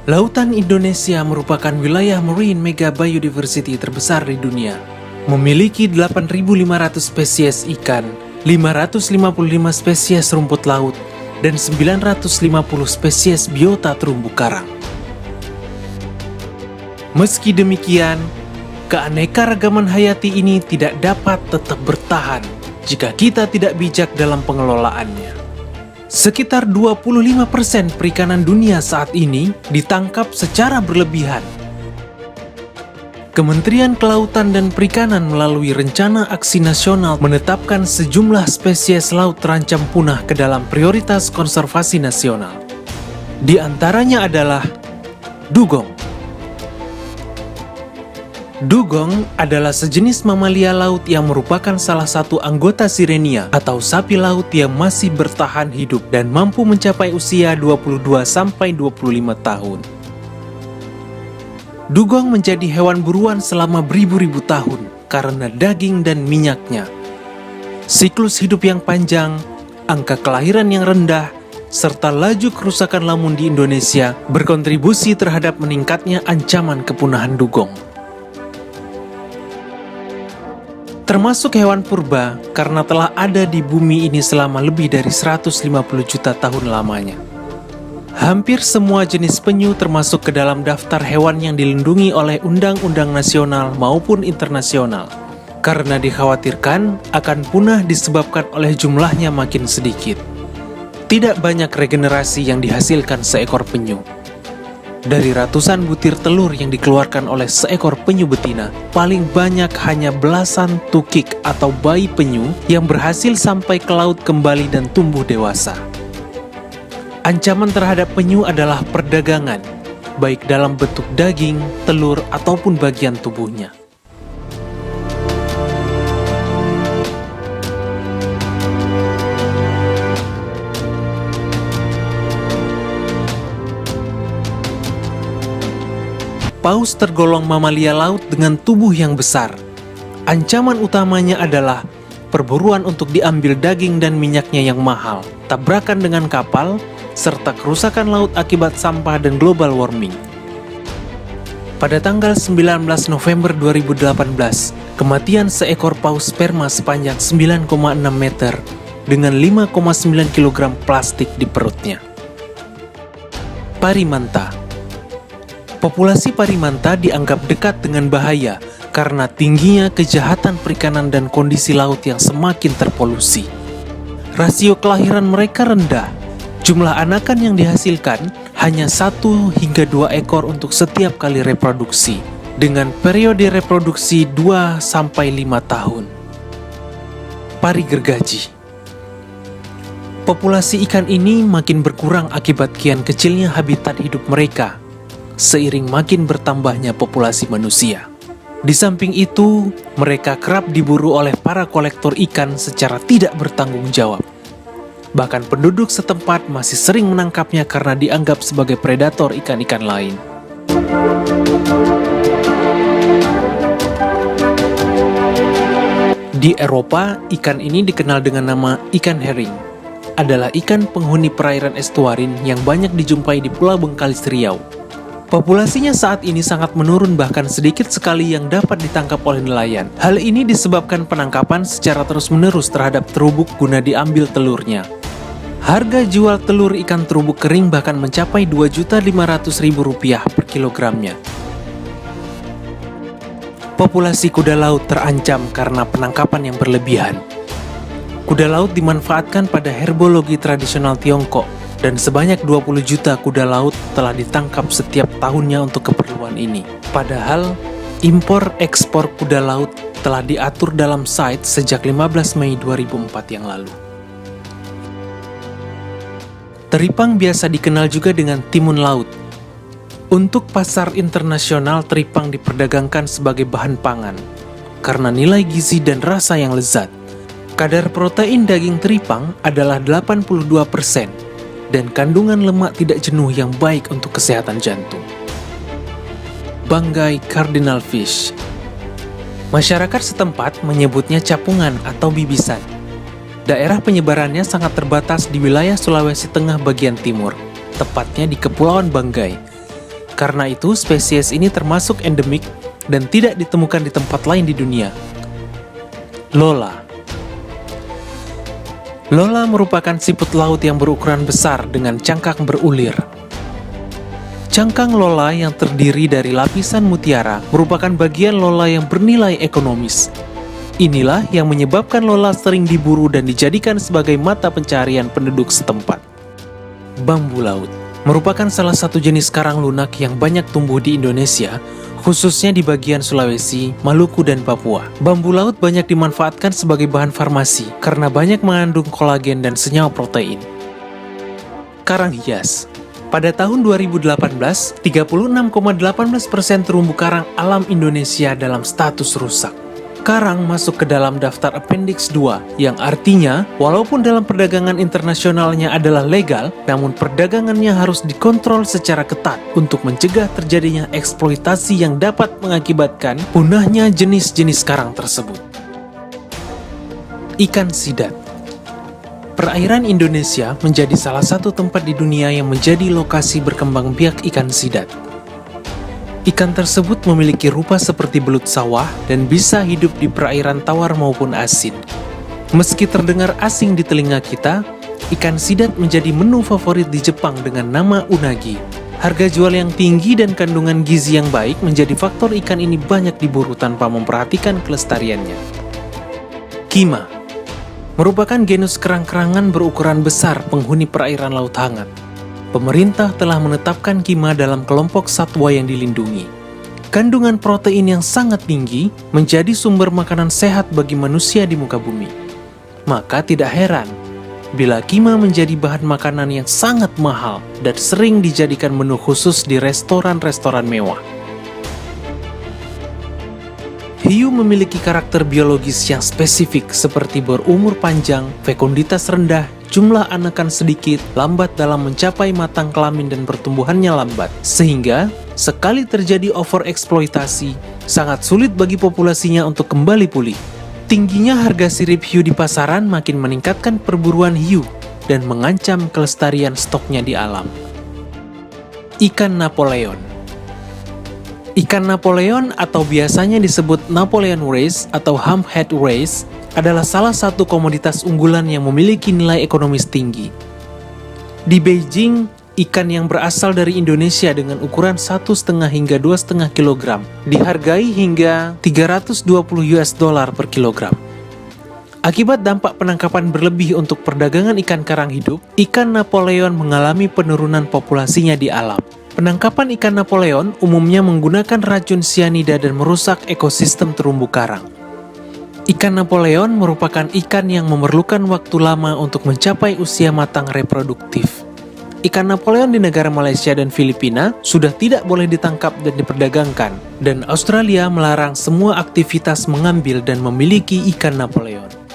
Lautan Indonesia merupakan wilayah marine mega biodiversity terbesar di dunia. Memiliki 8.500 spesies ikan, 555 spesies rumput laut, dan 950 spesies biota terumbu karang. Meski demikian, keanekaragaman hayati ini tidak dapat tetap bertahan jika kita tidak bijak dalam pengelolaannya. Sekitar 25% perikanan dunia saat ini ditangkap secara berlebihan. Kementerian Kelautan dan Perikanan melalui Rencana Aksi Nasional menetapkan sejumlah spesies laut terancam punah ke dalam prioritas konservasi nasional. Di antaranya adalah dugong. Dugong adalah sejenis mamalia laut yang merupakan salah satu anggota Sirenia atau sapi laut yang masih bertahan hidup dan mampu mencapai usia 22-25 tahun. Dugong menjadi hewan buruan selama beribu-ribu tahun karena daging dan minyaknya. Siklus hidup yang panjang, angka kelahiran yang rendah, serta laju kerusakan lamun di Indonesia berkontribusi terhadap meningkatnya ancaman kepunahan dugong. Termasuk hewan purba karena telah ada di bumi ini selama lebih dari 150 juta tahun lamanya. Hampir semua jenis penyu termasuk ke dalam daftar hewan yang dilindungi oleh undang-undang nasional maupun internasional, karena dikhawatirkan akan punah disebabkan oleh jumlahnya makin sedikit. Tidak banyak regenerasi yang dihasilkan seekor penyu. Dari ratusan butir telur yang dikeluarkan oleh seekor penyu betina, paling banyak hanya belasan tukik atau bayi penyu yang berhasil sampai ke laut kembali dan tumbuh dewasa. Ancaman terhadap penyu adalah perdagangan, baik dalam bentuk daging, telur, ataupun bagian tubuhnya. Paus tergolong mamalia laut dengan tubuh yang besar. Ancaman utamanya adalah perburuan untuk diambil daging dan minyaknya yang mahal, tabrakan dengan kapal, serta kerusakan laut akibat sampah dan global warming. Pada tanggal 19 November 2018, kematian seekor paus sperma sepanjang 9,6 meter dengan 5,9 kg plastik di perutnya. Parimanta. Populasi parimanta dianggap dekat dengan bahaya karena tingginya kejahatan perikanan dan kondisi laut yang semakin terpolusi. Rasio kelahiran mereka rendah. Jumlah anakan yang dihasilkan hanya 1 hingga 2 ekor untuk setiap kali reproduksi, dengan periode reproduksi 2-5 tahun. Pari gergaji. Populasi ikan ini makin berkurang akibat kian kecilnya habitat hidup mereka, seiring makin bertambahnya populasi manusia. Di samping itu, mereka kerap diburu oleh para kolektor ikan secara tidak bertanggung jawab. Bahkan penduduk setempat masih sering menangkapnya karena dianggap sebagai predator ikan-ikan lain. Di Eropa, ikan ini dikenal dengan nama ikan herring. Adalah ikan penghuni perairan estuarin yang banyak dijumpai di Pulau Bengkalis Riau. Populasinya saat ini sangat menurun, bahkan sedikit sekali yang dapat ditangkap oleh nelayan. Hal ini disebabkan penangkapan secara terus-menerus terhadap terubuk guna diambil telurnya. Harga jual telur ikan terubuk kering bahkan mencapai Rp2.500.000 per kilogramnya. Populasi kuda laut terancam karena penangkapan yang berlebihan. Kuda laut dimanfaatkan pada herbologi tradisional Tiongkok, dan sebanyak 20 juta kuda laut telah ditangkap setiap tahunnya untuk keperluan ini. Padahal, impor-ekspor kuda laut telah diatur dalam CITES sejak 15 Mei 2004 yang lalu. Teripang biasa dikenal juga dengan timun laut. Untuk pasar internasional, teripang diperdagangkan sebagai bahan pangan karena nilai gizi dan rasa yang lezat. Kadar protein daging teripang adalah 82%. Dan kandungan lemak tidak jenuh yang baik untuk kesehatan jantung. Banggai cardinal fish. Masyarakat setempat menyebutnya capungan atau bibisan. Daerah penyebarannya sangat terbatas di wilayah Sulawesi Tengah bagian timur, tepatnya di Kepulauan Banggai. Karena itu, spesies ini termasuk endemik dan tidak ditemukan di tempat lain di dunia. Lola. Lola merupakan siput laut yang berukuran besar dengan cangkang berulir. Cangkang Lola yang terdiri dari lapisan mutiara merupakan bagian Lola yang bernilai ekonomis. Inilah yang menyebabkan Lola sering diburu dan dijadikan sebagai mata pencarian penduduk setempat. Bambu laut merupakan salah satu jenis karang lunak yang banyak tumbuh di Indonesia, khususnya di bagian Sulawesi, Maluku, dan Papua. Bambu laut banyak dimanfaatkan sebagai bahan farmasi karena banyak mengandung kolagen dan senyawa protein. Karang hias. Pada tahun 2018, 36,18% terumbu karang alam Indonesia dalam status rusak. Karang masuk ke dalam daftar Appendix 2, yang artinya walaupun dalam perdagangan internasionalnya adalah legal, namun perdagangannya harus dikontrol secara ketat untuk mencegah terjadinya eksploitasi yang dapat mengakibatkan punahnya jenis-jenis karang tersebut. Ikan sidat. Perairan Indonesia menjadi salah satu tempat di dunia yang menjadi lokasi berkembang biak ikan sidat. Ikan tersebut memiliki rupa seperti belut sawah dan bisa hidup di perairan tawar maupun asin. Meski terdengar asing di telinga kita, ikan sidat menjadi menu favorit di Jepang dengan nama unagi. Harga jual yang tinggi dan kandungan gizi yang baik menjadi faktor ikan ini banyak diburu tanpa memperhatikan kelestariannya. Kima merupakan genus kerang-kerangan berukuran besar penghuni perairan laut hangat. Pemerintah telah menetapkan kima dalam kelompok satwa yang dilindungi. Kandungan protein yang sangat tinggi menjadi sumber makanan sehat bagi manusia di muka bumi. Maka tidak heran bila kima menjadi bahan makanan yang sangat mahal dan sering dijadikan menu khusus di restoran-restoran mewah. Hiu memiliki karakter biologis yang spesifik seperti berumur panjang, fekunditas rendah, jumlah anakan sedikit, lambat dalam mencapai matang kelamin dan pertumbuhannya lambat. Sehingga, sekali terjadi overeksploitasi, sangat sulit bagi populasinya untuk kembali pulih. Tingginya harga sirip hiu di pasaran makin meningkatkan perburuan hiu dan mengancam kelestarian stoknya di alam. Ikan Napoleon. Ikan Napoleon atau biasanya disebut Napoleon race atau Humphead race adalah salah satu komoditas unggulan yang memiliki nilai ekonomis tinggi. Di Beijing, ikan yang berasal dari Indonesia dengan ukuran 1,5 hingga 2,5 kg dihargai hingga $320 per kilogram. Akibat dampak penangkapan berlebih untuk perdagangan ikan karang hidup, ikan Napoleon mengalami penurunan populasinya di alam. Penangkapan ikan Napoleon umumnya menggunakan racun sianida dan merusak ekosistem terumbu karang. Ikan Napoleon merupakan ikan yang memerlukan waktu lama untuk mencapai usia matang reproduktif. Ikan Napoleon di negara Malaysia dan Filipina sudah tidak boleh ditangkap dan diperdagangkan, dan Australia melarang semua aktivitas mengambil dan memiliki ikan Napoleon.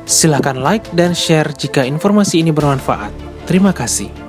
Silakan like dan share jika informasi ini bermanfaat. Terima kasih.